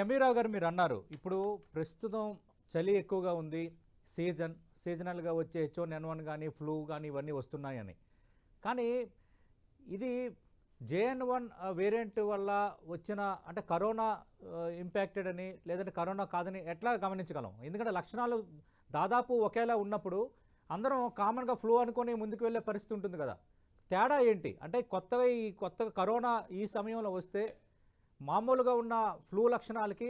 ఎంవీరావు గారు మీరు అన్నారు ఇప్పుడు ప్రస్తుతం చలి ఎక్కువగా ఉంది, సీజనల్గా వచ్చే H1N1 కానీ ఫ్లూ కానీ ఇవన్నీ వస్తున్నాయని. కానీ ఇది JN1 వేరియంట్ వల్ల వచ్చిన అంటే కరోనా ఇంపాక్టెడ్ అని లేదంటే కరోనా కాదని ఎట్లా గమనించగలం? ఎందుకంటే లక్షణాలు దాదాపు ఒకేలా ఉన్నప్పుడు అందరం కామన్గా ఫ్లూ అనుకొని ముందుకు వెళ్ళే పరిస్థితి ఉంటుంది కదా. తేడా ఏంటి? అంటే కొత్తగా కరోనా ఈ సమయంలో వస్తే మామూలుగా ఉన్న ఫ్లూ లక్షణాలకి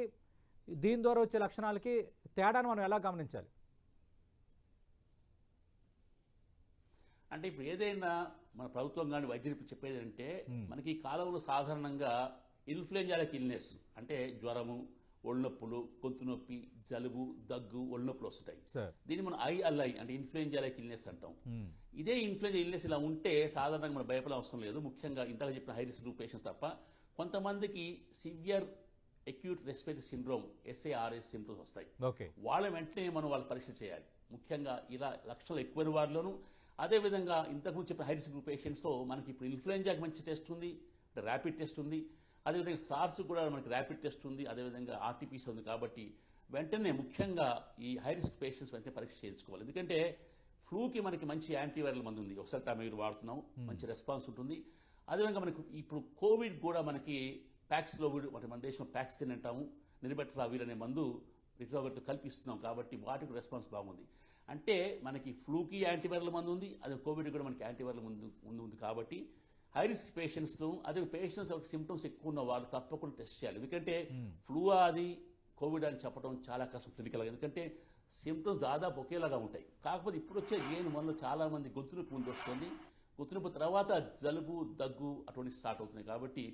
దీని ద్వారా వచ్చే లక్షణాలకి తేడాను మనం ఎలా గమనించాలి? అంటే ఇప్పుడు ఏదైనా మన ప్రభుత్వం కానీ వైద్యులు చెప్పేది అంటే మనకి ఈ కాలంలో సాధారణంగా ఇన్ఫ్లుయెంజా ఇల్నెస్ అంటే జ్వరము, ఒళ్ళొప్పులు, గొంతు నొప్పి, జలుబు, దగ్గు, ఒళ్ళొప్పులు వస్తుంటాయి. దీన్ని మనం ILI అంటే ఇన్ఫ్లుయెంజా ఇల్నెస్ అంటాం. ఇదే ఇన్ఫ్లుయెంజా ఇల్నెస్ ఇలా ఉంటే సాధారణంగా మనం భయపడే అవసరం లేదు. ముఖ్యంగా ఇంతగా చెప్పిన హై రిస్క్ గ్రూప్ పేషెంట్స్ తప్ప. కొంతమందికి severe acute respiratory syndrome SARS symptoms వస్తాయి. వాళ్ళ వెంటనే మనం వాళ్ళు పరీక్ష చేయాలి. ముఖ్యంగా ఇలా లక్షణాలు ఎక్కువైన వారిలోనూ అదేవిధంగా ఇంతకుముందు చెప్పిన హై రిస్క్ గ్రూప్ పేషెంట్స్తో మనకి ఇప్పుడు ఇన్ఫ్లుయెంజాకి మంచి టెస్ట్ ఉంది, ర్యాపిడ్ టెస్ట్ ఉంది. అదేవిధంగా SARS కూడా మనకి ర్యాపిడ్ టెస్ట్ ఉంది, అదేవిధంగా RT-PCR ఉంది. కాబట్టి వెంటనే ముఖ్యంగా ఈ హై రిస్క్ పేషెంట్స్ వెంటనే పరీక్ష చేయించుకోవాలి. ఎందుకంటే ఫ్లూకి మనకి మంచి యాంటీవైరల్ మందు ఉంది, ఒకసారి మీరు వాడుతున్నాం, మంచి రెస్పాన్స్ ఉంటుంది. అదేవిధంగా మనకి ఇప్పుడు కోవిడ్ కూడా మనకి ప్యాక్స్లోవిడ్ అంటే మన దేశంలో ప్యాక్సిన్ అంటాము, నిరిబెట్రావిర్ అనే మందు రిట్రోవిర్తో కల్పిస్తున్నాం. కాబట్టి వాటికి రెస్పాన్స్ బాగుంది. అంటే మనకి ఫ్లూకి యాంటీవైరల్ మందు ఉంది, అదే కోవిడ్ కూడా మనకి యాంటీవైరల్ ముందు ఉంది. కాబట్టి హై రిస్క్ పేషెంట్స్ను అదే పేషెంట్స్ వాళ్ళకి సిమ్టమ్స్ ఎక్కువ ఉన్న వాళ్ళు తప్పకుండా టెస్ట్ చేయాలి. ఎందుకంటే ఫ్లూ అది కోవిడ్ అని చెప్పడం చాలా కష్టం క్లినికల్గా, ఎందుకంటే సిమ్టమ్స్ దాదాపు ఒకేలాగా ఉంటాయి. కాకపోతే ఇప్పుడు వచ్చే JN1లో చాలా మంది గొంతు నొప్పి ముందు వస్తుంది, గొంతు నొప్పి తర్వాత జలుబు, దగ్గు అటువంటి స్టార్ట్ అవుతున్నాయి. కాబట్టి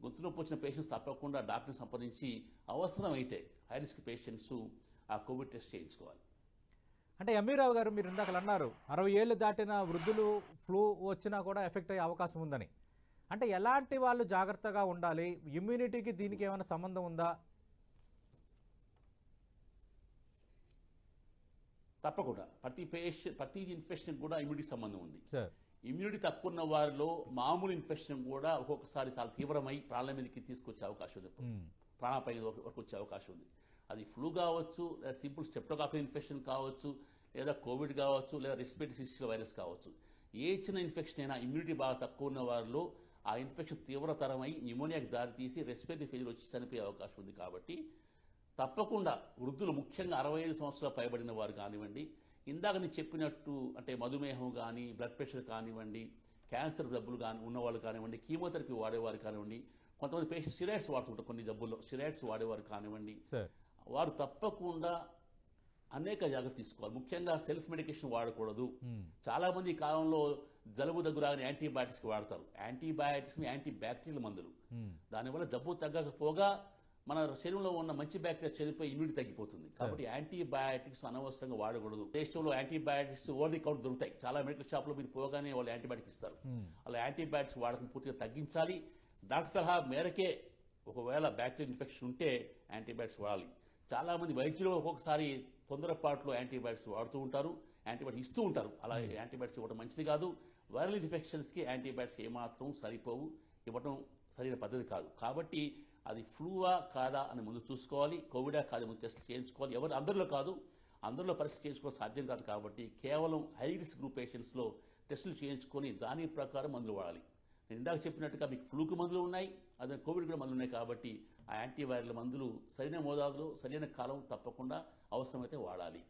గొంతు నొప్పి వచ్చిన పేషెంట్స్ తప్పకుండా డాక్టర్ని సంప్రదించి అవసరమైతే హై రిస్క్ పేషెంట్స్ ఆ కోవిడ్ టెస్ట్ చేయించుకోవాలి. అంటే ఎంవీరావు గారు మీరు ఇందాక అన్నారు 60 ఏళ్ళు దాటిన వృద్ధులు ఫ్లూ వచ్చినా కూడా ఎఫెక్ట్ అయ్యే అవకాశం ఉందని. అంటే ఎలాంటి వాళ్ళు జాగ్రత్తగా ఉండాలి? ఇమ్యూనిటీకి దీనికి ఏమైనా సంబంధం ఉందా? తప్పకుండా ప్రతి ఇన్ఫెక్షన్ కూడా ఇమ్యూనిటీ సంబంధం ఉంది. ఇమ్యూనిటీ తక్కువ ఉన్న వారిలో మామూలు ఇన్ఫెక్షన్ కూడా ఒక్కొక్కసారి చాలా తీవ్రమై ప్రాణాల మీదకి తీసుకొచ్చే అవకాశం ఉంది, ప్రాణాపాయ వరకు వచ్చే అవకాశం ఉంది. అది ఫ్లూ కావచ్చు, లేదా సింపుల్ స్టెప్టోకాకల్ ఇన్ఫెక్షన్ కావచ్చు, లేదా కోవిడ్ కావచ్చు, లేదా రెస్పిరేటరీ సిస్టల్ వైరస్ కావచ్చు. ఏ చిన్న ఇన్ఫెక్షన్ అయినా ఇమ్యూనిటీ బాగా తక్కువ ఉన్న వారిలో ఆ ఇన్ఫెక్షన్ తీవ్రతరమై న్యూమోనియాకి దారితీసి రెస్పిరేటరీ ఫెయిల్యూర్ వచ్చి చనిపోయే అవకాశం ఉంది. కాబట్టి తప్పకుండా వృద్ధులు, ముఖ్యంగా 65 సంవత్సరాలు పైబడిన వారు కానివ్వండి, ఇందాక నేను చెప్పినట్టు అంటే మధుమేహం కానీ, బ్లడ్ ప్రెషర్ కానివ్వండి, క్యాన్సర్ జబ్బులు ఉన్నవాళ్ళు కానివ్వండి, కీమోథెరపీ వాడేవారు కానివ్వండి, కొంతమంది పేషెంట్ స్టిరాయిడ్స్ వాడుతుంటారు, కొన్ని జబ్బుల్లో స్టిరాయిడ్స్ వాడేవారు కానివ్వండి, వారు తప్పకుండా అనేక జాగ్రత్తలు తీసుకోవాలి. ముఖ్యంగా సెల్ఫ్ మెడికేషన్ వాడకూడదు. చాలా మంది ఈ కాలంలో జలుబు దగ్గు రాగానే యాంటీబయాటిక్స్ వాడతారు. యాంటీబయాటిక్స్ యాంటీ బ్యాక్టీరియల్ మందులు. దానివల్ల జబ్బు తగ్గకపోగా మన శరీరంలో ఉన్న మంచి బ్యాక్టీరియా చనిపోయి ఇమ్యూనిటీ తగ్గిపోతుంది. కాబట్టి యాంటీబయాటిక్స్ అనవసరంగా వాడకూడదు. దేశంలో యాంటీబయాటిక్స్ ఓవర్ ది కౌంటర్ దొరుకుతాయి. చాలా మెడికల్ షాప్లో మీరు పోగానే వాళ్ళు యాంటీబయాటిక్స్ ఇస్తారు. అలా యాంటీబయాటిక్స్ వాడకం పూర్తిగా తగ్గించాలి. డాక్టర్ సలహా మేరకే ఒకవేళ బ్యాక్టీరియల్ ఇన్ఫెక్షన్ ఉంటే యాంటీబయాటిక్స్ వాడాలి. చాలా మంది వైద్యులు ఒక్కొక్కసారి తొందరపాటులో యాంటీబయాటిక్స్ వాడుతూ ఉంటారు, యాంటీబయాటిక్స్ ఇస్తూ ఉంటారు. అలా యాంటీబయాటిక్స్ ఇవ్వడం మంచిది కాదు. వైరల్ ఇన్ఫెక్షన్స్కి యాంటీబయాటిక్స్ ఏమాత్రం సరిపోవు, ఇవ్వడం సరైన పద్ధతి కాదు. కాబట్టి అది ఫ్లూవా కాదా అని ముందు చూసుకోవాలి, కోవిడా కాదా ముందు టెస్ట్ చేయించుకోవాలి. అందరిలో కాదు, అందరిలో పరీక్ష చేసుకోవడం సాధ్యం కాదు. కాబట్టి కేవలం హై రిస్క్ గ్రూప్ పేషెంట్స్లో టెస్టులు చేయించుకొని దాని ప్రకారం మందులు వాడాలి. నేను ఇందాక చెప్పినట్టుగా మీకు ఫ్లూకు మందులు ఉన్నాయి, అదే కోవిడ్ కూడా మందులు ఉన్నాయి. కాబట్టి ఆ యాంటీవైరల్ మందులు సరైన మోతాదులో సరైన కాలం తప్పకుండా అవసరమైతే వాడాలి.